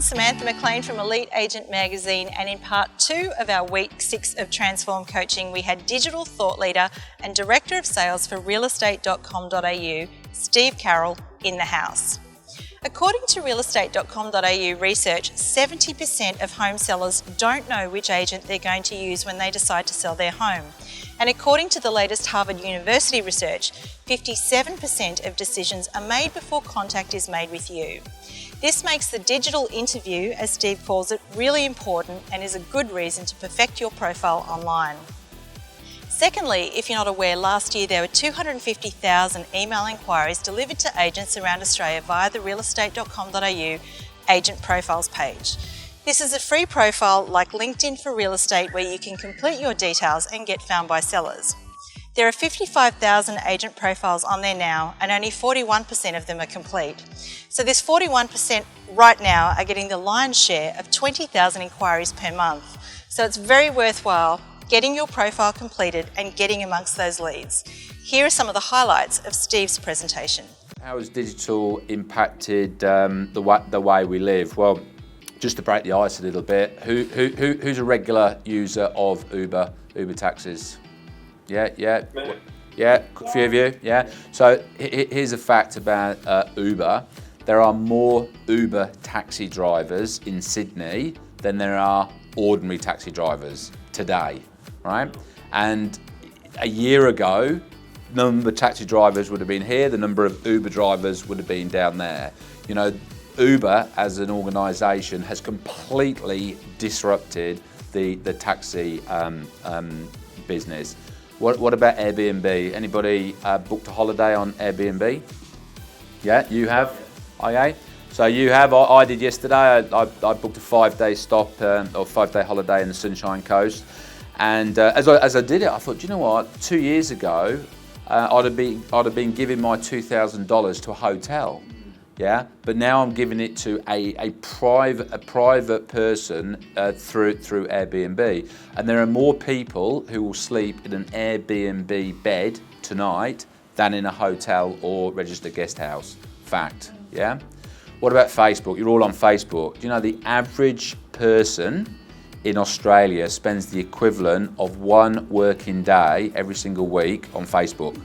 everyone, Samantha McLean from Elite Agent Magazine, and in part 2 of our week 6 of Transform Coaching, we had digital thought leader and Director of Sales for realestate.com.au, Steve Carroll, in the house. According to realestate.com.au research, 70% of home sellers don't know which agent they're going to use when they decide to sell their home. And according to the latest Harvard University research, 57% of decisions are made before contact is made with you. This makes the digital interview, as Steve calls it, really important and is a good reason to perfect your profile online. Secondly, if you're not aware, last year there were 250,000 email inquiries delivered to agents around Australia via the realestate.com.au agent profiles page. This is a free profile like LinkedIn for real estate where you can complete your details and get found by sellers. There are 55,000 agent profiles on there now and only 41% of them are complete. So this 41% right now are getting the lion's share of 20,000 inquiries per month. So it's very worthwhile getting your profile completed and getting amongst those leads. Here are some of the highlights of Steve's presentation. How has digital impacted the way we live? Well, just to break the ice a little bit, who's a regular user of Uber taxis? Yeah, a few of you, yeah. So here's a fact about Uber. There are more Uber taxi drivers in Sydney than there are ordinary taxi drivers today, right? And a year ago, the number of taxi drivers would have been here, the number of Uber drivers would have been down there. You know, Uber as an organisation has completely disrupted the taxi business. What about Airbnb? Anybody booked a holiday on Airbnb? Yeah, you have? Okay. So you have, I did yesterday, I booked a 5-day stop or 5-day holiday in the Sunshine Coast. And as I did it, I thought, you know what, 2 years ago, I'd have been giving my $2,000 to a hotel. Yeah, but now I'm giving it to a private person through Airbnb, and there are more people who will sleep in an Airbnb bed tonight than in a hotel or registered guest house. Fact. Yeah. What about Facebook? You're all on Facebook. Do you know the average person in Australia spends the equivalent of 1 working day every single week on Facebook,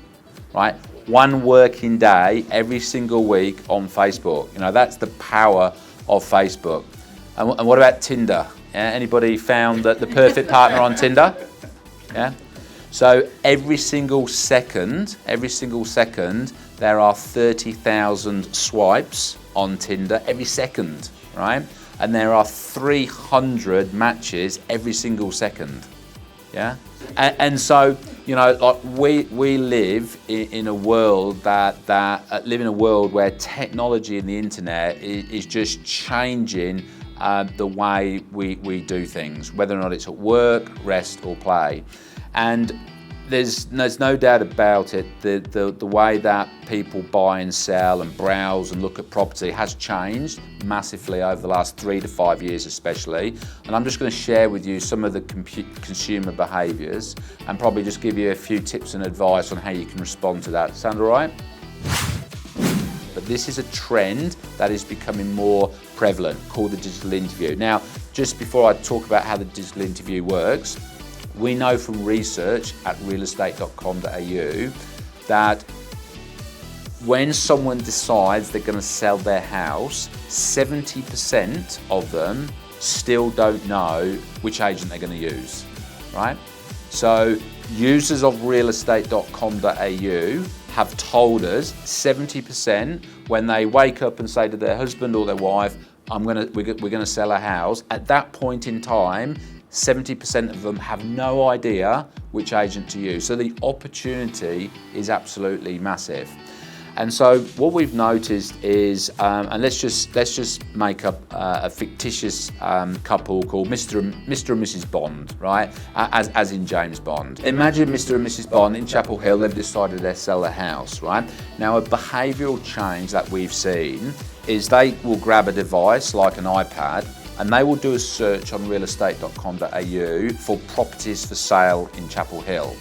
right? 1 working day every single week on Facebook. You know, that's the power of Facebook. And what about Tinder? Yeah, anybody found the perfect partner on Tinder? Yeah. So every single second, there are 30,000 swipes on Tinder every second, right? And there are 300 matches every single second. Yeah. And so, you know, like we live in a world where technology and the internet is just changing the way we do things, whether or not it's at work, rest or play. And there's no doubt about it, the way that people buy and sell and browse and look at property has changed massively over the last 3 to 5 years especially. And I'm just going to share with you some of the consumer behaviours and probably just give you a few tips and advice on how you can respond to that. Sound all right? But this is a trend that is becoming more prevalent, called the digital interview. Now, just before I talk about how the digital interview works, we know from research at realestate.com.au that when someone decides they're going to sell their house, 70% of them still don't know which agent they're going to use, right? So users of realestate.com.au have told us 70% when they wake up and say to their husband or their wife, we're going to sell a house, at that point in time, 70% of them have no idea which agent to use. So the opportunity is absolutely massive. And so what we've noticed is, and let's just make up a fictitious couple called Mr. and Mrs. Bond, right? As in James Bond. Imagine Mr. and Mrs. Bond in Chapel Hill. They've decided they'll sell a house, right? Now, a behavioural change that we've seen is they will grab a device like an iPad and they will do a search on realestate.com.au for properties for sale in Chapel Hill.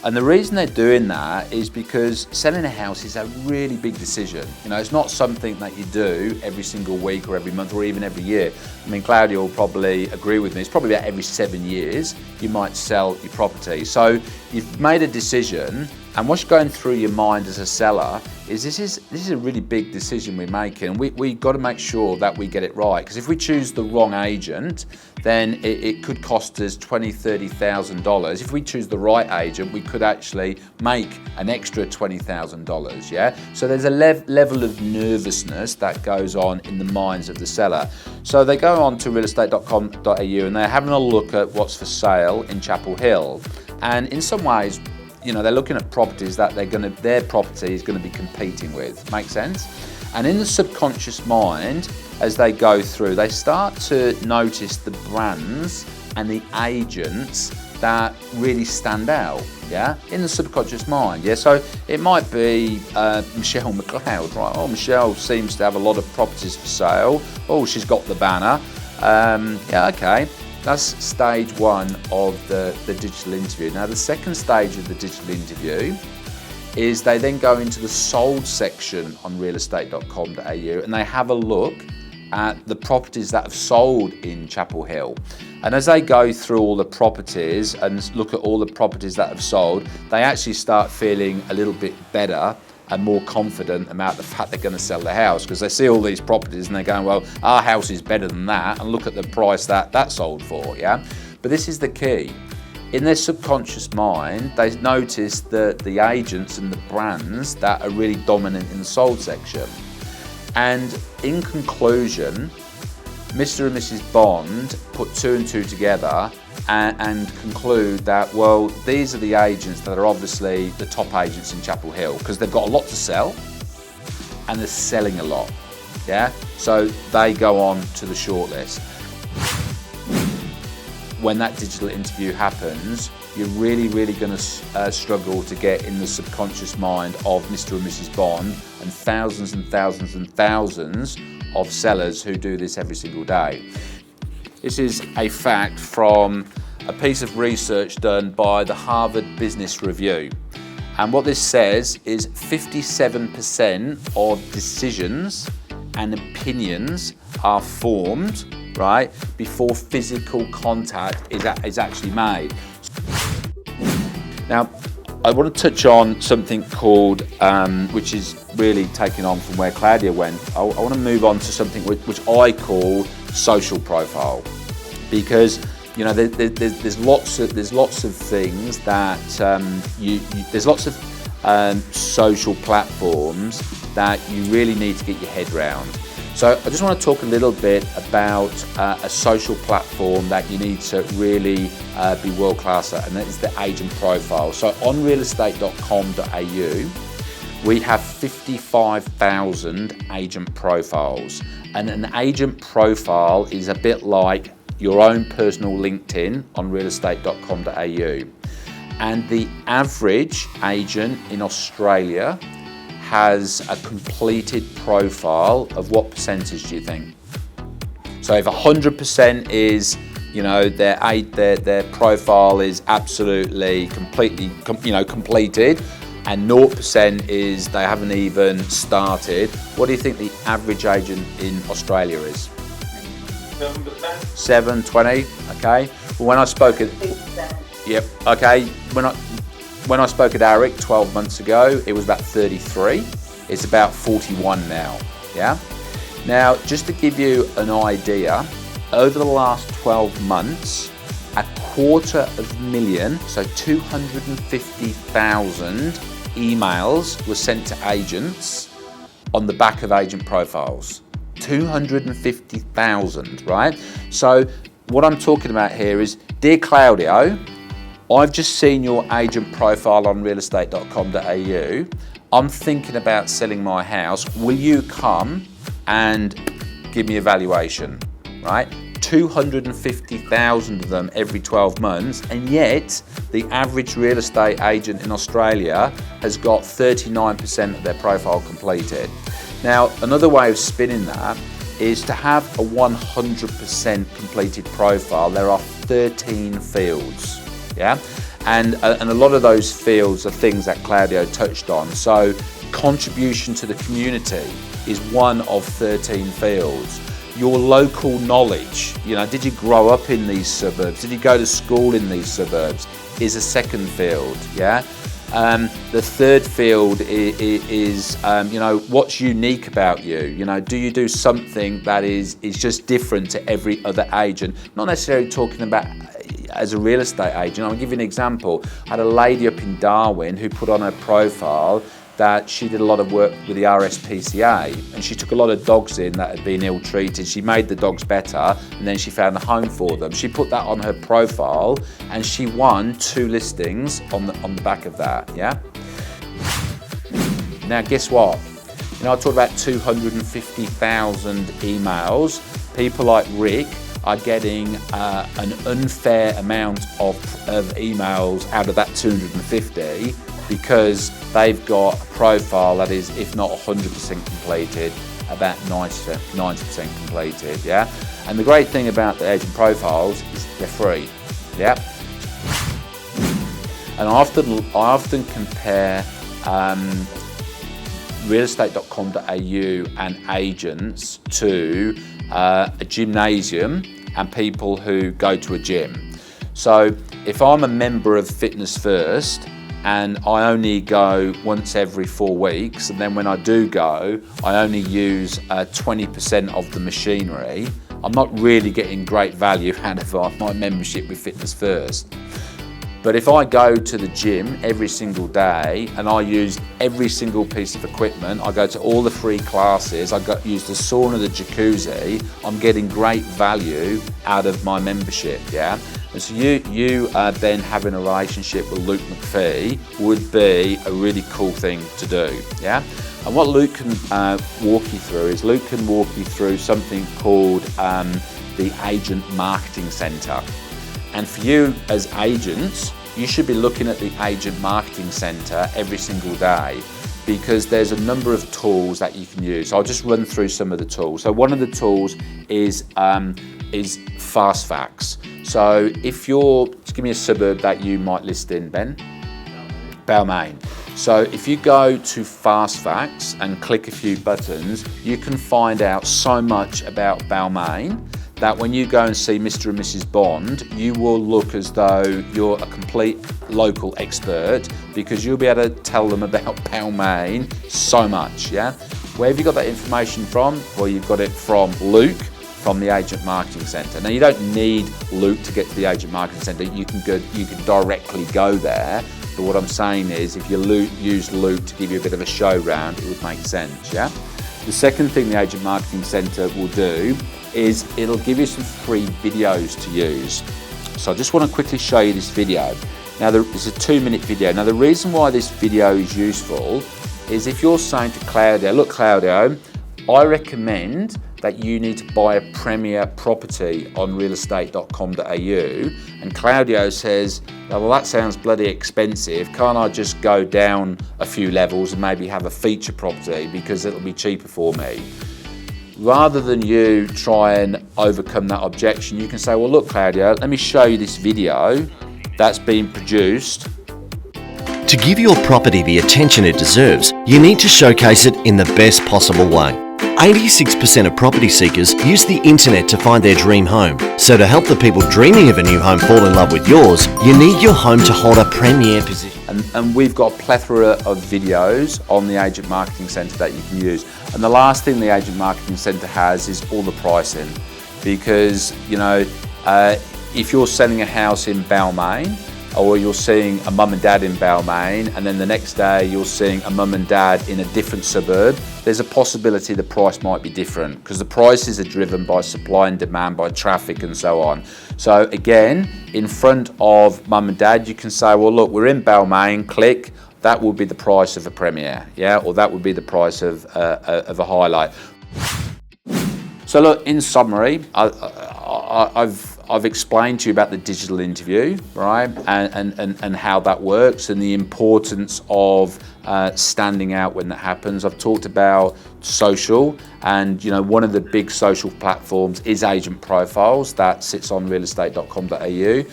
And the reason they're doing that is because selling a house is a really big decision. You know, it's not something that you do every single week or every month or even every year. I mean, Claudia will probably agree with me. It's probably about every 7 years you might sell your property. So you've made a decision, and what's going through your mind as a seller is this is a really big decision we're making. We've got to make sure that we get it right, because if we choose the wrong agent, then it could cost us $20,000, $30,000. If we choose the right agent, we could actually make an extra $20,000, yeah? So there's a level of nervousness that goes on in the minds of the seller. So they go on to realestate.com.au and they're having a look at what's for sale in Chapel Hill. And in some ways, you know, they're looking at properties that their property is going to be competing with. Make sense? And in the subconscious mind, as they go through, they start to notice the brands and the agents that really stand out, yeah, in the subconscious mind, yeah. So it might be Michelle McLeod, right? Oh, Michelle seems to have a lot of properties for sale. Oh, she's got the banner. Yeah, okay. That's stage one of the digital interview. Now, the second stage of the digital interview is they then go into the sold section on realestate.com.au and they have a look at the properties that have sold in Chapel Hill. And as they go through all the properties and look at all the properties that have sold, they actually start feeling a little bit better and more confident about the fact they're going to sell the house, because they see all these properties and they're going, well, our house is better than that, and look at the price that sold for, yeah? But this is the key. In their subconscious mind, they notice the agents and the brands that are really dominant in the sold section. And in conclusion, Mr. and Mrs. Bond put two and two together and conclude that, well, these are the agents that are obviously the top agents in Chapel Hill, because they've got a lot to sell and they're selling a lot, yeah? So they go on to the shortlist. When that digital interview happens, you're really going to struggle to get in the subconscious mind of Mr. and Mrs. Bond and thousands and thousands and thousands of sellers who do this every single day. This is a fact from a piece of research done by the Harvard Business Review. And what this says is 57% of decisions and opinions are formed, right, before physical contact is actually made. Now, I want to touch on something called, which is really taking on from where Claudia went. I want to move on to something which I call social profile, because you know there's lots of things that there's lots of social platforms that you really need to get your head around. So I just want to talk a little bit about a social platform that you need to really be world class at, and that is the agent profile. So on realestate.com.au, we have 55,000 agent profiles, and an agent profile is a bit like your own personal LinkedIn on realestate.com.au. And the average agent in Australia has a completed profile of what percentage do you think? So if 100% is, you know, their profile is absolutely completely, completed, and 0% is they haven't even started, what do you think the average agent in Australia is? 7%. 7, 20, okay. Well, when I spoke at, yep, okay, when I spoke at Eric 12 months ago, it was about 33. It's about 41 now, yeah? Now, just to give you an idea, over the last 12 months, 250,000, so 250,000 emails were sent to agents on the back of agent profiles. 250,000, right? So what I'm talking about here is, dear Claudio, I've just seen your agent profile on realestate.com.au. I'm thinking about selling my house. Will you come and give me a valuation, right? 250,000 of them every 12 months, and yet the average real estate agent in Australia has got 39% of their profile completed. Now, another way of spinning that is to have a 100% completed profile. There are 13 fields. Yeah, And a lot of those fields are things that Claudio touched on. So contribution to the community is one of 13 fields. Your local knowledge, did you grow up in these suburbs? Did you go to school in these suburbs? Is a second field, yeah? The third field is what's unique about you? Do you do something that is just different to every other agent? Not necessarily talking about as a real estate agent. I'll give you an example. I had a lady up in Darwin who put on her profile that she did a lot of work with the RSPCA, and she took a lot of dogs in that had been ill-treated. She made the dogs better, and then she found a home for them. She put that on her profile, and she won 2 listings on the back of that, yeah? Now, guess what? I talked about 250,000 emails. People like Rick are getting an unfair amount of emails out of that 250 because they've got a profile that is, if not 100% completed, about 90% completed, yeah? And the great thing about the agent profiles is they're free, yeah? And I often compare realestate.com.au and agents to a gymnasium and people who go to a gym. So if I'm a member of Fitness First and I only go once every 4 weeks, and then when I do go, I only use 20% of the machinery, I'm not really getting great value out of my membership with Fitness First. But if I go to the gym every single day and I use every single piece of equipment, I go to all the free classes, use the sauna, the jacuzzi, I'm getting great value out of my membership, yeah? And so you then having a relationship with Luke McPhee would be a really cool thing to do, yeah? And what Luke can walk you through is Luke can walk you through something called the Agent Marketing Centre. And for you as agents, you should be looking at the Agent Marketing Centre every single day, because there's a number of tools that you can use. So I'll just run through some of the tools. So one of the tools is Fast Facts. So if just give me a suburb that you might list in, Ben. Balmain. So if you go to Fast Facts and click a few buttons, you can find out so much about Balmain that when you go and see Mr. and Mrs. Bond, you will look as though you're a complete local expert, because you'll be able to tell them about Balmain so much, yeah? Where have you got that information from? Well, you've got it from Luke, from the Agent Marketing Centre. Now, you don't need Luke to get to the Agent Marketing Centre. You can directly go there. But what I'm saying is, if you use Luke to give you a bit of a show round, it would make sense, yeah? The second thing the Agent Marketing Centre will do is it'll give you some free videos to use. So I just want to quickly show you this video. Now, it's a 2-minute video. Now, the reason why this video is useful is if you're saying to Claudio, look, Claudio, I recommend that you need to buy a premier property on realestate.com.au, and Claudio says, well, that sounds bloody expensive. Can't I just go down a few levels and maybe have a feature property because it'll be cheaper for me? Rather than you try and overcome that objection, you can say, well, look, Claudio, let me show you this video that's been produced. To give your property the attention it deserves, you need to showcase it in the best possible way. 86% of property seekers use the internet to find their dream home. So to help the people dreaming of a new home fall in love with yours, you need your home to hold a premier position. And we've got a plethora of videos on the Agent Marketing Centre that you can use. And the last thing the Agent Marketing Centre has is all the pricing. Because, if you're selling a house in Balmain, or you're seeing a mum and dad in Balmain, and then the next day you're seeing a mum and dad in a different suburb, there's a possibility the price might be different, because the prices are driven by supply and demand, by traffic and so on. So again, in front of mum and dad, you can say, well, look, we're in Balmain, click, that would be the price of a Premier, yeah, or that would be the price of a Highlight. So look, in summary, I've explained to you about the digital interview, right, and how that works, and the importance of standing out when that happens. I've talked about social, and one of the big social platforms is Agent Profiles that sits on realestate.com.au.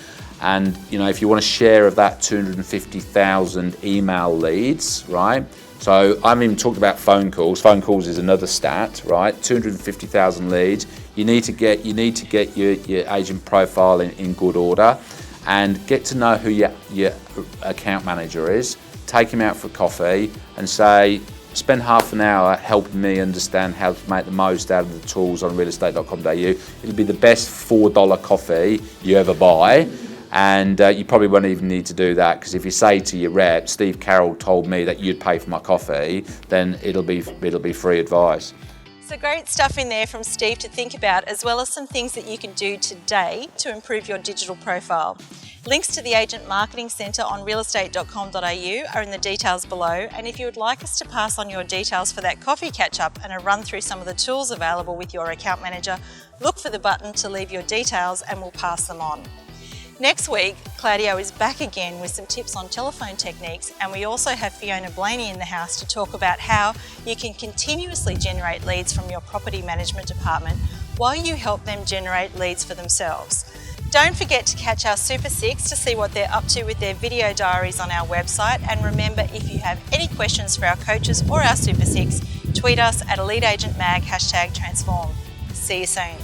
And if you want a share of that 250,000 email leads, right? So I haven't even talked about phone calls. Phone calls is another stat, right? 250,000 leads. You need to get your agent profile in good order, and get to know who your account manager is. Take him out for coffee and say, spend half an hour helping me understand how to make the most out of the tools on realestate.com.au. It'll be the best $4 coffee you ever buy. And you probably won't even need to do that, because if you say to your rep, Steve Carroll told me that you'd pay for my coffee, then it'll be free advice. So great stuff in there from Steve to think about, as well as some things that you can do today to improve your digital profile. Links to the Agent Marketing Centre on realestate.com.au are in the details below, and if you would like us to pass on your details for that coffee catch-up and a run through some of the tools available with your account manager, look for the button to leave your details and we'll pass them on. Next week, Claudio is back again with some tips on telephone techniques, and we also have Fiona Blaney in the house to talk about how you can continuously generate leads from your property management department while you help them generate leads for themselves. Don't forget to catch our Super 6 to see what they're up to with their video diaries on our website, and remember, if you have any questions for our coaches or our Super 6, tweet us at EliteAgentMag #transform. See you soon.